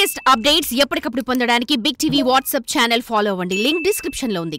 Latest updates ఎప్పటికప్పుడు పొందడానికి big TV WhatsApp channel follow అవ్వండి. లింక్ డిస్క్రిప్షన్ లో ఉంది.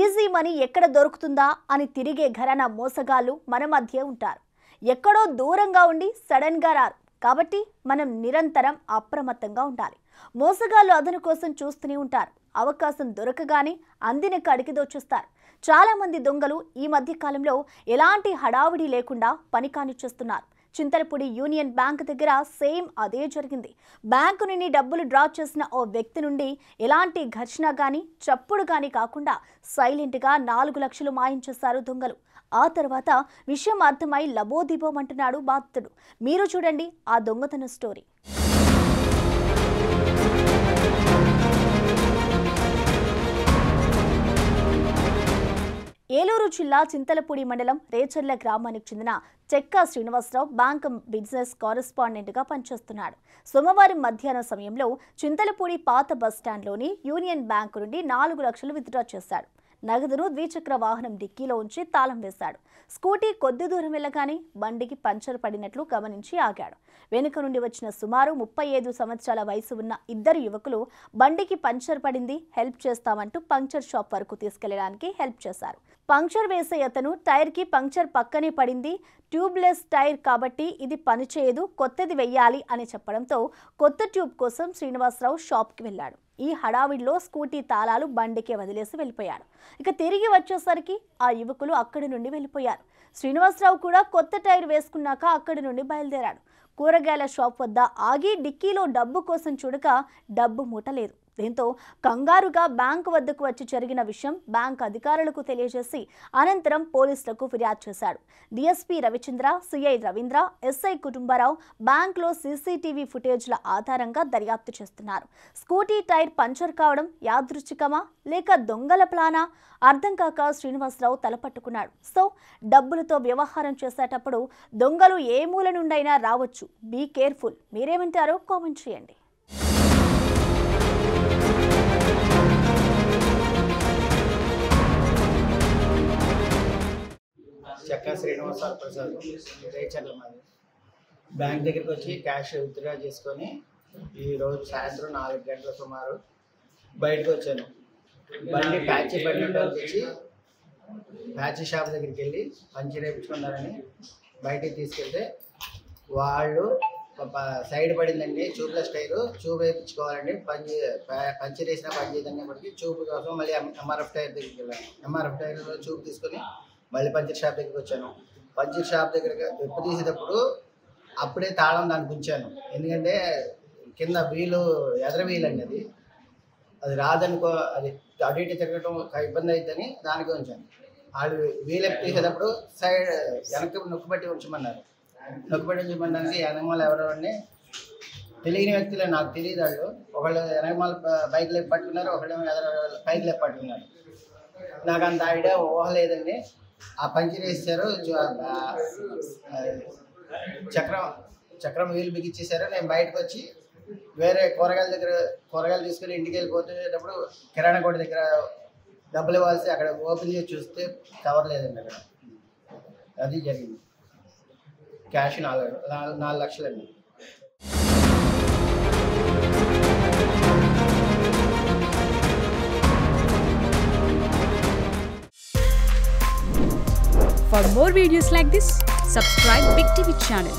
ఈజీ మనీ ఎక్కడ దొరుకుతుందా అని తిరిగే ఘరానా మోసగాళ్ళు మన మధ్య ఉంటారు. ఎక్కడో దూరంగా ఉండి సడన్ గా రారు. కాబట్టి మనం నిరంతరం అప్రమత్తంగా ఉండాలి. మోసగాళ్ళు అదను కోసం చూస్తూనే ఉంటారు. అవకాశం దొరకగానే అందిన కాడికి దోచేస్తారు. చాలా మంది దొంగలు ఈ మధ్య కాలంలో ఎలాంటి హడావిడి లేకుండా పని కానిచ్చేస్తున్నారు. చింతలపూడి యూనియన్ బ్యాంక్ దగ్గర సేమ్ అదే జరిగింది. బ్యాంకు నుండి డబ్బులు డ్రా చేసిన ఓ వ్యక్తి నుండి ఎలాంటి ఘర్షణ గానీ చప్పుడు గానీ కాకుండా సైలెంట్గా 4 లక్షలు మాయం చేశారు దొంగలు. ఆ తర్వాత విషయం అర్థమై లబోదిబోమంటున్నాడు బాధితుడు. మీరు చూడండి ఆ దొంగతన స్టోరీ. ఏలూరు జిల్లా చింతలపూడి మండలం రేచర్ల గ్రామానికి చెందిన చెక్కా శ్రీనివాసరావు బ్యాంక్ బిజినెస్ కారెస్పాండెంట్గా పనిచేస్తున్నాడు. సోమవారం మధ్యాహ్నం సమయంలో చింతలపూడి పాత బస్టాండ్లోని యూనియన్ బ్యాంకు నుండి 4 లక్షలు విత్డ్రా చేశాడు. నగదును ద్విచక్ర వాహనం డిక్కీలో ఉంచి తాళం వేశాడు. స్కూటీ కొద్ది దూరం వెళ్ళగానే బండికి పంచర్ పడినట్లు గమనించి ఆగాడు. వెనుక నుండి వచ్చిన సుమారు 35 సంవత్సరాల వయసు ఉన్న ఇద్దరు యువకులు బండికి పంచర్ పడింది, హెల్ప్ చేస్తామంటూ పంక్చర్ షాప్ వరకు తీసుకెళ్లడానికి హెల్ప్ చేశారు. పంక్చర్ వేసే అతను టైర్కి పంక్చర్ పక్కనే పడింది, ట్యూబ్లెస్ టైర్ కాబట్టి ఇది పనిచేయదు, కొత్తది వెయ్యాలి అని చెప్పడంతో కొత్త ట్యూబ్ కోసం శ్రీనివాసరావు షాప్కి వెళ్ళాడు. ఈ హడావిడిలో స్కూటీ తాళాలు బండికే వదిలేసి వెళ్ళిపోయాడు. ఇక తిరిగి వచ్చేసరికి ఆ యువకులు అక్కడి నుండి వెళ్ళిపోయారు. శ్రీనివాసరావు కూడా కొత్త టైర్ వేసుకున్నాక అక్కడి నుండి బయలుదేరాడు. కూరగాయల షాప్ వద్ద ఆగి డిక్కీలో డబ్బు కోసం చూడక డబ్బు మూట లేదు. దీంతో కంగారుగా బ్యాంకు వద్దకు వచ్చి జరిగిన విషయం బ్యాంక్ అధికారులకు తెలియజేసి అనంతరం పోలీసులకు ఫిర్యాదు చేశాడు. DSP Ravichandra, CI Ravindra, SI Kutumbarao బ్యాంకులో సీసీటీవీ ఫుటేజ్ల ఆధారంగా దర్యాప్తు చేస్తున్నారు. స్కూటీ టైర్ పంచర్ కావడం యాదృచ్ఛికమా లేక దొంగల ప్లానా అర్థం కాక శ్రీనివాసరావు తలపట్టుకున్నాడు. సో డబ్బులతో వ్యవహారం చేసేటప్పుడు దొంగలు ఏ మూల నుండైనా రావచ్చు. Be careful. మీరేమంటారో కామెంట్ చేయండి. చెక్కా శ్రీనివాసరావు ప్రసాద్ రేచర్ల మాది. బ్యాంక్ దగ్గరికి వచ్చి క్యాష్ విత్డ్రా చేసుకొని ఈరోజు సాయంత్రం 4 గంటల సుమారు బయటకు వచ్చాను. బండి ప్యాచీ పడినట్టు వచ్చి ప్యాచీ షాప్ దగ్గరికి వెళ్ళి పంచర్ వేయించుకున్నారని బయటికి తీసుకెళ్తే వాళ్ళు సైడ్ పడిందండి, ట్యూబ్లెస్ టైరు, ట్యూబ్ వేయించుకోవాలండి, పంచర్ వేసినా పని చేయదనేప్పటికీ ట్యూబ్ కోసం మళ్ళీ ఎంఆర్ఎఫ్ టైర్ దగ్గరికి వెళ్ళాను. ఎంఆర్ఎఫ్ టైర్లో ట్యూబ్ తీసుకొని మళ్ళీ పంచర్ షాప్ దగ్గరికి వచ్చాను. పంచర్ షాప్ దగ్గర విప్పు తీసేటప్పుడు అప్పుడే తాళం దానికి ఉంచాను. ఎందుకంటే కింద వీలు ఎదర వీలు అండి, అది రాదనుకో, అది అటు ఇటు తిరగటం ఇబ్బంది అవుతుందని దానికి ఉంచాను. వాళ్ళు వీలు ఎప్పు తీసేటప్పుడు సైడ్ వెనక్కి నొక్కుబట్టి ఉంచమన్నారు. నొక్కుబట్టి ఉంచమనడానికి వెనకమాల ఎవరెవరిని తెలియని వ్యక్తులే, నాకు తెలియదు. వాళ్ళు ఒకళ్ళు వెనకమాల బైక్ లేపు పట్టుకున్నారు, ఒకళ్ళు ఎదర బైక్ లేపు పట్టుకున్నారు. నాకు అంత ఐడియా ఊహ లేదండి. ఆ పంచర్ వేసారు, చక్రం వీలు బిగించేశారు. నేను బయటకు వచ్చి వేరే కూరగాయలు తీసుకుని ఇంటికి వెళ్ళిపోతేటప్పుడు కిరాణా కొట్టు దగ్గర డబ్బులు ఇవ్వాల్సి అక్కడ ఓపెన్ చేసి చూస్తే కవర్ లేదండి. అక్కడ అది జరిగింది. Cash 4 లక్షలండి. For more videos like this, subscribe Big TV channel.